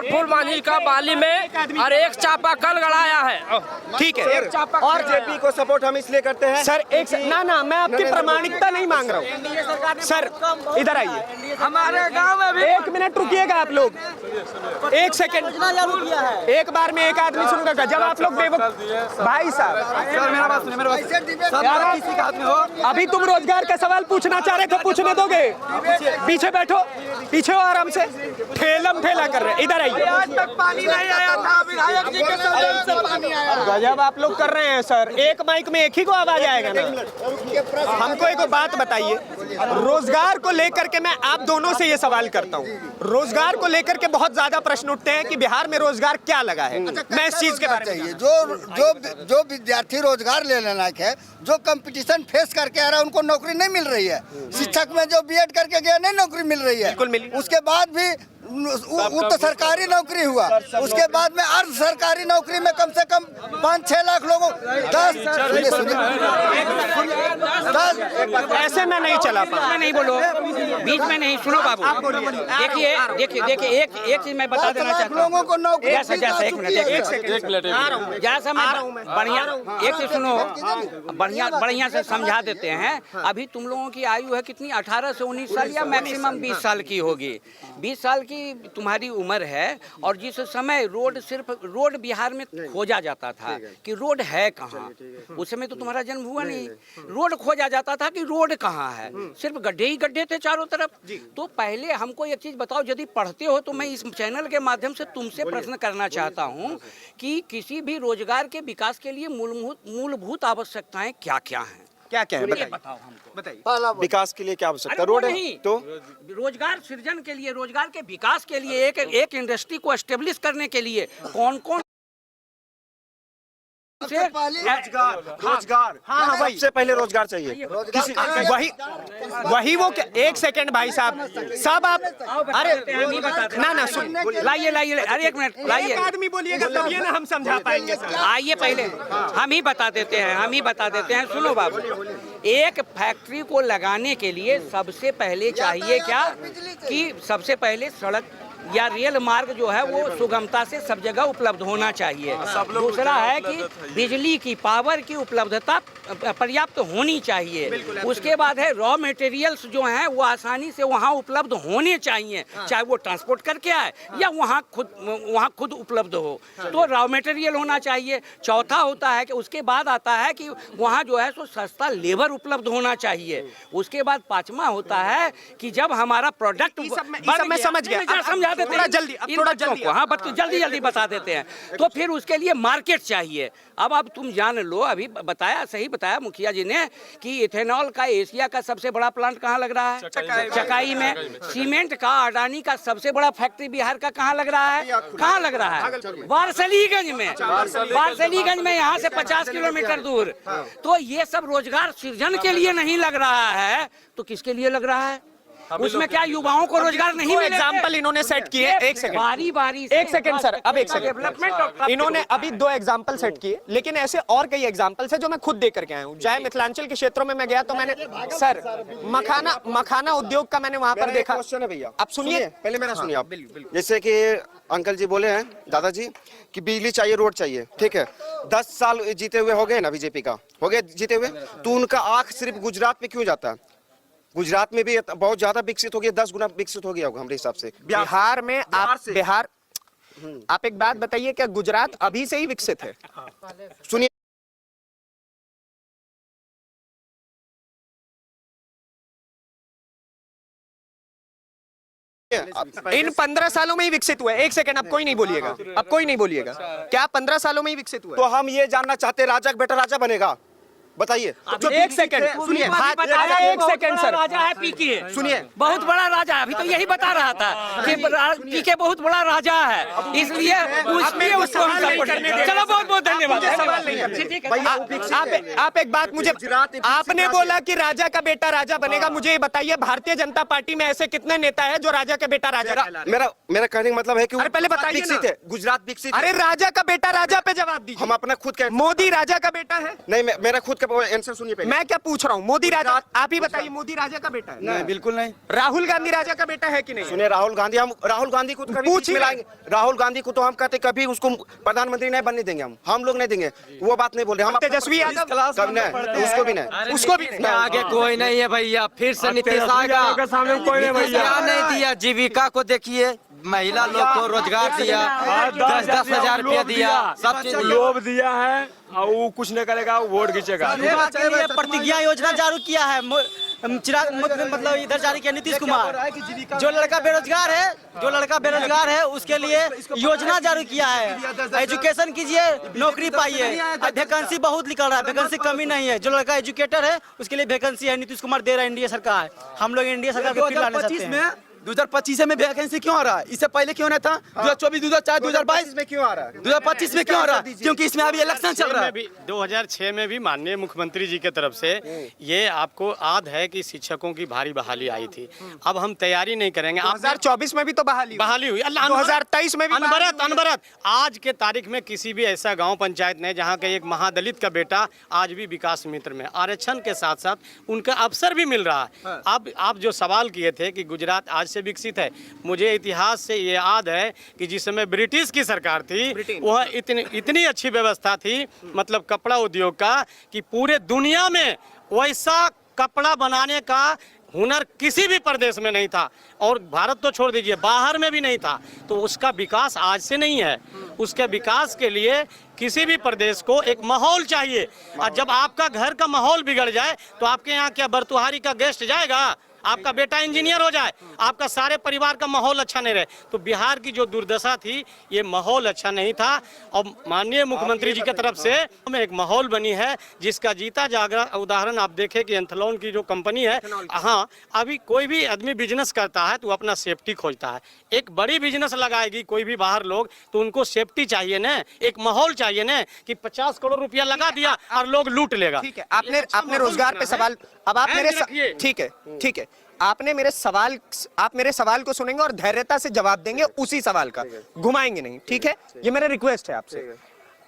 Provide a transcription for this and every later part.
फूल मांझी का बाली में और एक चापाकल गड़ाया है। ठीक है, और जेपी को सपोर्ट हम इसलिए करते हैं सर एक ना मैं आपकी प्रामाणिकता नहीं मांग रहा हूँ सर, इधर आइए। हमारे गांव में भी 1 मिनट रुकिएगा आप लोग, 1 सेकंड। एक बार में एक आदमी सुनूंगा जब आप लोग भाई साहब मेरा बात सुनिए, मेरा बात किसी का हाथ में हो। अभी तुम रोजगार का सवाल पूछना चाह रहे थे, पूछने दोगे? पीछे बैठो, पीछे हो आराम से, ठेला कर रहे। इधर आइए। आज तक पानी नहीं आया था, विधायक जी के साथ से पानी आया। गजब आप लोग कर रहे हैं सर, एक माइक में एक ही को आवाज आएगा ना। हमको एक बात बताइए, रोजगार को लेकर के मैं आप दोनों से ये सवाल करता हूँ। रोजगार को लेकर के बहुत ज्यादा प्रश्न उठते हैं कि बिहार में रोजगार क्या लगा है। मैं इस चीज के बारे में जो विद्यार्थी रोजगार लेने लायक है, जो कंपटीशन फेस करके आ रहा है, उनको नौकरी नहीं मिल रही है। शिक्षक में जो बीएड करके गया नहीं नौकरी मिल रही है, उसके बाद भी वो तो सरकारी नौकरी हुआ, उसके बाद में अर्ध सरकारी नौकरी में कम से कम 5-6 लाख लोगों 10 ऐसे में नहीं चला पा। नहीं बोलो, बीच में नहीं, सुनो बाबू। देखिए एक चीज मैं बता देना चाहता हूँ लोगों को नौकरी। जैसा एक मिनट जैसा मैं बढ़िया एक चीज सुनो, बढ़िया से समझा देते हैं। अभी तुम लोगों की आयु है कितनी, 18 से 19 साल या मैक्सिमम 20 साल की होगी। 20 साल की तुम्हारी उम्र है, और जिस समय रोड बिहार में खोजा जाता था कि रोड है कहाँ, उस समय तो तुम्हारा जन्म हुआ नहीं। रोड खोजा जाता था कि रोड कहाँ है, सिर्फ गड्ढे ही गड्ढे थे चारों तरफ। तो पहले हमको एक चीज बताओ, यदि पढ़ते हो तो मैं इस चैनल के माध्यम से तुमसे प्रश्न करना चाहता हूँ कि किसी भी रोजगार के विकास के लिए मूलभूत आवश्यकताएं क्या क्या हैं? क्या है बताओ हमको। बताइए। विकास के लिए क्या आवश्यकता? रोड है तो रोजगार सृजन के लिए, रोजगार के विकास के लिए, एक इंडस्ट्री को एस्टेब्लिश करने के लिए कौन रोजगार। हाँ, वही सबसे पहले रोजगार चाहिए। वही वो 1 सेकंड भाई साहब, सब आप अरे ना सुन, लाइए अरे 1 मिनट लाइए। आदमी बोलिएगा तभी ना हम समझा पाएंगे। आइए पहले हम ही बता देते हैं। सुनो बाबू, एक फैक्ट्री को लगाने के लिए सबसे पहले चाहिए क्या कि सबसे पहले सड़क या रेल मार्ग जो है वो सुगमता से सब जगह उपलब्ध होना चाहिए। दूसरा है कि बिजली की, पावर की उपलब्धता पर्याप्त होनी चाहिए। उसके बाद है रॉ मटेरियल्स जो हैं वो आसानी से वहाँ उपलब्ध होने चाहिए, चाहे वो ट्रांसपोर्ट करके आए या वहाँ खुद उपलब्ध हो, तो रॉ मटेरियल होना चाहिए। चौथा होता है कि उसके बाद आता है कि वहाँ जो है सो सस्ता लेबर उपलब्ध होना चाहिए। उसके बाद 5वां होता है कि जब हमारा प्रोडक्ट मैं समझ गया, समझा देते हैं थोड़ा जल्दी, हाँ जल्दी बता देते हैं। तो फिर उसके लिए मार्केट चाहिए। अब तुम जान लो, अभी सही बताया मुखिया जी ने कि इथेनॉल का एशिया का सबसे बड़ा प्लांट कहाँ लग रहा है? चकाई में। सीमेंट का अडानी का सबसे बड़ा फैक्ट्री बिहार का कहाँ लग रहा है? वारसलीगंज में, यहाँ से 50 किलोमीटर दूर। तो ये सब रोजगार सृजन के लिए नहीं लग रहा है, तो किसके लिए लग रहा है? उसमें क्या युवाओं को रोजगार नहीं मिलेगा? एग्जाम्पल इन्होंने सेट किए। 1 सेकंड, बारी 1 सेकंड सर, अब 1 सेकंड। इन्होंने अभी 2 एग्जाम्पल सेट किए, लेकिन ऐसे और कई एग्जाम्पल्स है जो मैं खुद देख करके आया हूँ। चाहे मिथिलांचल के क्षेत्रों में मैं गया तो मैंने सर मखाना उद्योग का मैंने वहाँ पर देखा। क्वेश्चन है भैया, अब सुनिए, पहले मेरा सुनिए आप। जैसे कि अंकल जी बोले हैं, दादाजी, कि बिजली चाहिए, रोड चाहिए, ठीक है। 10 साल जीते हुए हो गए ना बीजेपी का, हो गए जीते हुए, तो उनका आंख सिर्फ गुजरात में क्यों जाता है? गुजरात में भी बहुत ज्यादा विकसित हो गया, 10 गुना विकसित हो गया होगा हमारे हिसाब से। बिहार में आप एक बात बताइए, क्या गुजरात अभी से ही विकसित है? सुनिए, इन 15 सालों में ही विकसित हुआ है। 1 सेकंड, अब कोई नहीं बोलिएगा। क्या 15 सालों में ही विकसित हुआ? तो हम ये जानना चाहते, राजा का बेटा राजा बनेगा? बताइए। 1 सेकंड सुनिए, 1 सेकंड सर, राजा है पीके, सुनिए, बहुत बड़ा राजा है। अभी तो यही बता रहा था कि पीके बहुत बड़ा राजा है, इसलिए उसको हम सपोर्ट करने। चलो बहुत धन्यवाद। आप एक बात मुझे, आपने बोला कि राजा का बेटा राजा बनेगा, मुझे ये बताइए भारतीय जनता पार्टी में ऐसे कितने नेता है जो राजा का बेटा राजा? मेरा कहने का मतलब है कि पहले बताइए विकसित है, गुजरात विकसित। अरे राजा का बेटा राजा पे जवाब दीजिए। हम अपना खुद कहते, मोदी राजा का बेटा है? नहीं, मेरा खुद के आंसर सुनिए पहले। मैं क्या पूछ रहा हूँ, मोदी राजा, आप ही बताइए, मोदी राजा का बेटा है? नहीं, बिल्कुल नहीं। राहुल गांधी राजा का बेटा है कि नहीं? सुनिए, राहुल गांधी, हम राहुल गांधी को तो कभी पूछ बीच में लाएंगे। राहुल गांधी को तो हम कहते कभी उसको प्रधानमंत्री नहीं बनने देंगे, हम लोग नहीं देंगे, वो बात नहीं बोल रहे हम। तेजस्वी यादव कभी नहीं, उसको भी नहीं, उसको भी नहीं। आगे कोई नहीं है भैया, फिर से नीतीश आएगा। क्या नहीं दिया, जीविका को देखिए, महिला लोग को रोजगार दिया, 10-10 हजार रुपया दिया, सब चीज लोभ दिया है और वो कुछ नहीं करेगा, वोट खींचेगा। प्रतिज्ञा योजना जारी किया है, मतलब इधर जारी किया नीतीश कुमार। जो लड़का बेरोजगार है उसके लिए योजना जारी किया है। एजुकेशन कीजिए, नौकरी पाइए। वैकेंसी बहुत निकल रहा है, वैकेंसी कमी नहीं है। जो लड़का एजुकेटर है उसके लिए वैकेंसी है, नीतीश कुमार दे रहा है एनडीए सरकार। हम लोग एनडीए सरकार को फिर लाना चाहते हैं। 2025 में वैकेंसी क्यों आ रहा है? इससे पहले क्यों नहीं था? 2024, 2004, 2022 में क्यों आ रहा है? 2025 में क्यों आ रहा है? क्योंकि इसमें अभी इलेक्शन चल रहा है। 2006 में भी माननीय मुख्यमंत्री जी के तरफ से ये आपको याद है कि शिक्षकों की भारी बहाली आई थी। अब हम तैयारी नहीं करेंगे। 2024 में भी तो बहाली हुई, 2023 में भी अनवरत। आज के तारीख में किसी भी ऐसा गांव पंचायत नहीं जहां के एक महादलित का बेटा आज भी विकास मित्र में। आरक्षण के साथ साथ उनका अवसर भी मिल रहा है। अब आप जो सवाल किए थे कि गुजरात आज से विकसित है, मुझे इतिहास से ये याद है कि जिस समय ब्रिटिश की सरकार थी वह इतनी अच्छी व्यवस्था थी, मतलब कपड़ा उद्योग का, कि पूरे दुनिया में वैसा कपड़ा बनाने का हुनर किसी भी प्रदेश में नहीं था, और भारत तो छोड़ दीजिए, बाहर में भी नहीं था। तो उसका विकास आज से नहीं है। उसके विकास के लिए किसी भी प्रदेश को एक माहौल चाहिए, और जब आपका घर का माहौल बिगड़ जाए तो आपके यहाँ क्या बरतुहारी का गेस्ट जाएगा? आपका बेटा इंजीनियर हो जाए, आपका सारे परिवार का माहौल अच्छा नहीं रहे। तो बिहार की जो दुर्दशा थी, ये माहौल अच्छा नहीं था, और माननीय मुख्यमंत्री जी की तरफ से हमें एक माहौल बनी है जिसका जीता जागरा उदाहरण आप देखें कि एंथलॉन की जो कंपनी है, हाँ, अभी कोई भी आदमी बिजनेस करता है तो वो अपना सेफ्टी खोजता है। एक बड़ी बिजनेस लगाएगी कोई भी बाहर लोग, तो उनको सेफ्टी चाहिए ना, एक माहौल चाहिए ना, कि 50 करोड़ रुपया लगा दिया और लोग लूट लेगा। ठीक है, आपने रोजगार पे सवाल, अब आप मेरे, ठीक है, आपने आप मेरे सवाल को सुनेंगे और धैर्यता से जवाब देंगे उसी सवाल का, घुमाएंगे नहीं, ठीक है? ये मेरा रिक्वेस्ट है आपसे।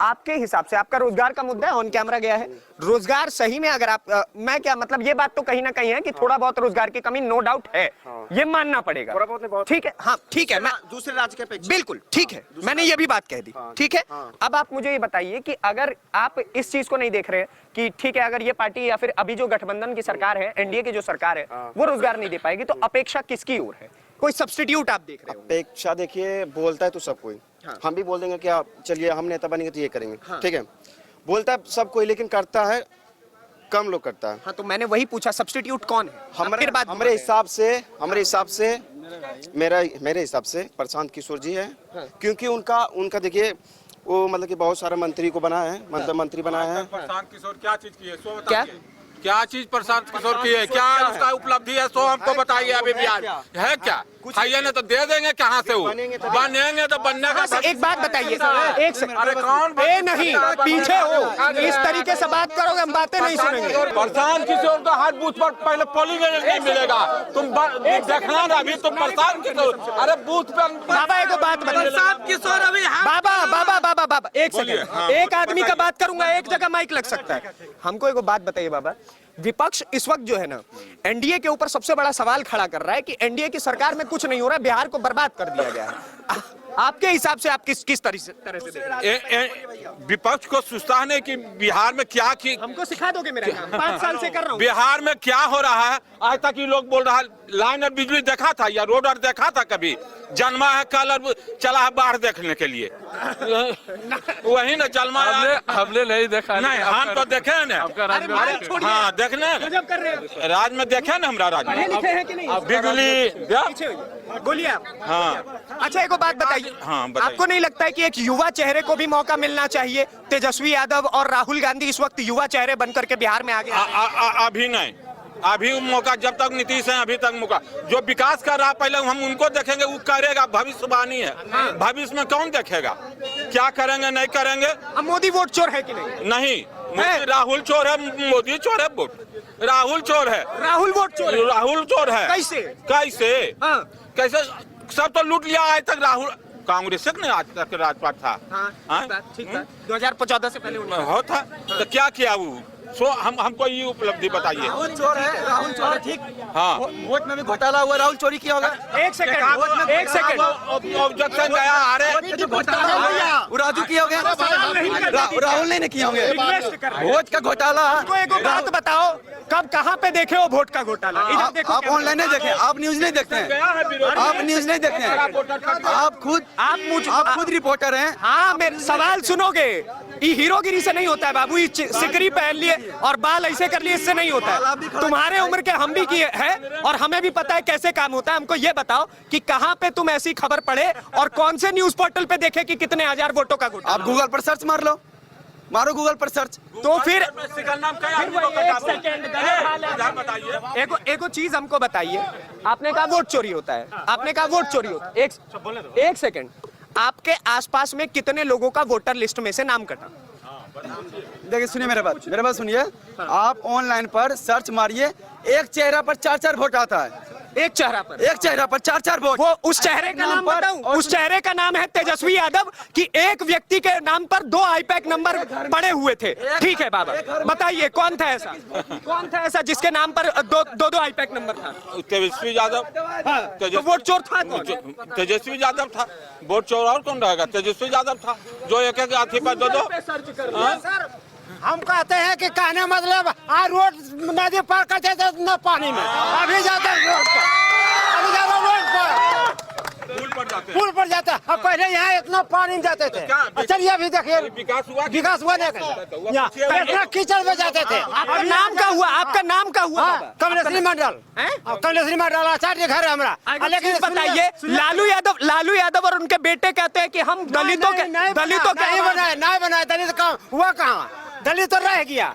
आपके हिसाब से आपका रोजगार का मुद्दा है, ऑन कैमरा गया है, रोजगार सही में अगर आप मैं क्या मतलब, ये बात तो कहीं ना कहीं है कि थोड़ा बहुत रोजगार की कमी नो डाउट है, ये मानना पड़ेगा, ठीक है? हाँ ठीक है, मैं दूसरे राज्य के अपेक्षा बिल्कुल ठीक है, मैंने ये भी बात कह दी, ठीक है? अब आप मुझे ये बताइए कि अगर आप इस चीज को नहीं देख रहे कि ठीक है, अगर ये पार्टी या फिर अभी जो गठबंधन की सरकार है, एनडीए की जो सरकार है, वो रोजगार नहीं दे पाएगी, तो अपेक्षा किसकी ओर है? कोई सब्स्टिट्यूट आप देख रहे हो? अपेक्षा देखिए, बोलता है तो सब कोई, हम भी बोल देंगे कि आप चलिए हम नेता बनेंगे तो ये करेंगे, ठीक है? बोलता है सब कोई, लेकिन करता है कम लोग करता है। हाँ, तो मैंने वही पूछा, सब्स्टिट्यूट कौन है? हमारे हिसाब से मेरे हिसाब से प्रशांत किशोर जी है, क्योंकि उनका देखिए वो मतलब कि बहुत सारे मंत्री को बनाया है, मतलब मंत्री बनाया है। प्रशांत किशोर क्या चीज की है, सो क्या क्या चीज प्रशांत किशोर की है, क्या उसका उपलब्धि है, सो हमको बताइए। अभी बिहार है क्या? खाइए ना तो दे देंगे, कहाँ से वो बनेंगे तो बनने का। एक बात बताइए, एक सेकंड, अरे कौन नहीं पीछे हो, इस तरीके से बात करोगे हम बातें नहीं सुनेंगे। प्रशांत किशोर तो हर बूथ पर पहले पोलिंग एजेंट नहीं मिलेगा, तुम देखना ना, अभी तुम प्रशांत किशोर, अरे बूथ पे बाबा एक बात बताइए, प्रशांत किशोर अभी बाबा एक सेकंड, एक आदमी का बात करूंगा, एक जगह माइक लग सकता है। हमको एक बात बताइए बाबा, विपक्ष इस वक्त जो है ना एनडीए के ऊपर सबसे बड़ा सवाल खड़ा कर रहा है कि एनडीए की सरकार में कुछ नहीं हो रहा है, बिहार को बर्बाद कर दिया गया है। आपके हिसाब से आप किस तरह से देख रहे हैं? विपक्ष को सुस्ताने की बिहार में क्या की, हमको सिखा दोगे? मेरा काम 5 साल से कर रहा हूँ। बिहार में क्या हो रहा है आज तक ये लोग बोल रहा है, लाइन और बिजली देखा था या रोड और देखा था कभी? जन्मा है कल और चला है बाहर देखने के लिए, वही ना जन्मा हमने नहीं देखा, नहीं हम तो देखे ना, हाँ देखने राज में देखे ना, हमारा राज में बिजली बोलिए आप। हाँ अच्छा एक बात बताइए, हाँ, बताइए। आपको नहीं लगता है कि एक युवा चेहरे को भी मौका मिलना चाहिए? तेजस्वी यादव और राहुल गांधी इस वक्त युवा चेहरे बनकर के बिहार में आगे अभी नहीं, अभी मौका जब तक नीतीश है अभी तक मौका, जो विकास कर रहा पहले हम उनको देखेंगे, वो करेगा, भविष्यवाणी है, भविष्य में कौन देखेगा क्या करेंगे नहीं करेंगे? अब मोदी वोट चोर है कि नहीं? नहीं, राहुल चोर है, मोदी चोर है, वोट राहुल चोर है, राहुल वोट चोर है। राहुल चोर है, कैसे हाँ। कैसे सब तो लूट लिया आज तक राहुल, कांग्रेस ने आज तक राजपाट था, ठीक बात, 2014 से पहले होता तो क्या किया वो? सो हमको ये उपलब्धि बताइए। राहुल चोर है ठीक। हाँ, वोट में भी घोटाला हुआ, राहुल चोरी किया होगा। एक सेकंड ऑब्जेक्शन गया, अरे वो राजू किया होगा, राहुल नहीं किया होंगे। वोट का घोटाला। एक बात बताओ, कब कहाँ पे देखे हो वोट का घोटाला? इधर देखो, आप ऑनलाइन नहीं देखे, आप न्यूज नहीं देखते हैं, आप न्यूज नहीं देखते हैं, आप खुद रिपोर्टर हैं। हाँ, मेरे सवाल सुनोगे? ये हीरोगिरी से नहीं होता है बाबू, ये सिकरी पहन लिए और बाल ऐसे कर लिए, इससे नहीं होता है। तुम्हारे उम्र के हम भी किए हैं और हमें भी पता है कैसे काम होता है। हमको ये बताओ कि कहाँ पे तुम ऐसी खबर पढ़े और कौन से न्यूज पोर्टल पे देखे कि कितने हजार वोटों का घोटाला? आप गूगल पर सर्च मार लो, मारो गूगल पर सर्च। तो फिर बताइए। एक चीज हमको बताइए, आपने कहा वोट चोरी होता है, आपने कहा वोट चोरी होता है। एक सेकंड, आपके आसपास में कितने लोगों का वोटर लिस्ट में से नाम कटा? देखिए सुनिए मेरे बात सुनिए। आप ऑनलाइन पर सर्च मारिए, एक चेहरा पर 4-4 वोट आता है। एक चेहरा पर 4-4 वोट। वो उस चेहरे का नाम बताऊं? उस चेहरे का नाम है तेजस्वी यादव कि एक व्यक्ति के नाम पर 2 आईपैक नंबर पड़े हुए थे। ठीक है बाबा, बताइए कौन था ऐसा जिसके नाम पर दो आईपैक नंबर था? तेजस्वी यादव। तो वोट चोर था कौन? तेजस्वी यादव था। वोट चोर और कौन रहेगा? तेजस्वी यादव था जो एक हाथी पर दो। हम कहते हैं कि कहने मतलब आज रोड नदी पार करते थे न पानी में, अभी जाते रोड पर, अभी जाते रोड पर, पुल पर जाते। अब पहले यहाँ इतना पानी में जाते थे। चलिए अभी देखिए विकास हुआ नहीं, इतना कीचड़ में जाते थे। आपका नाम क्या हुआ? आपका नाम क्या हुआ? कमलेश्वरी मंडल, कमलेश्वरी मंडल आचार्य घर है हमारा। लेकिन बताइए, लालू यादव और उनके बेटे कहते हैं कि हम दलितों के नहीं बनाए, दलित का हुआ कहाँ? दलित तो रह गया,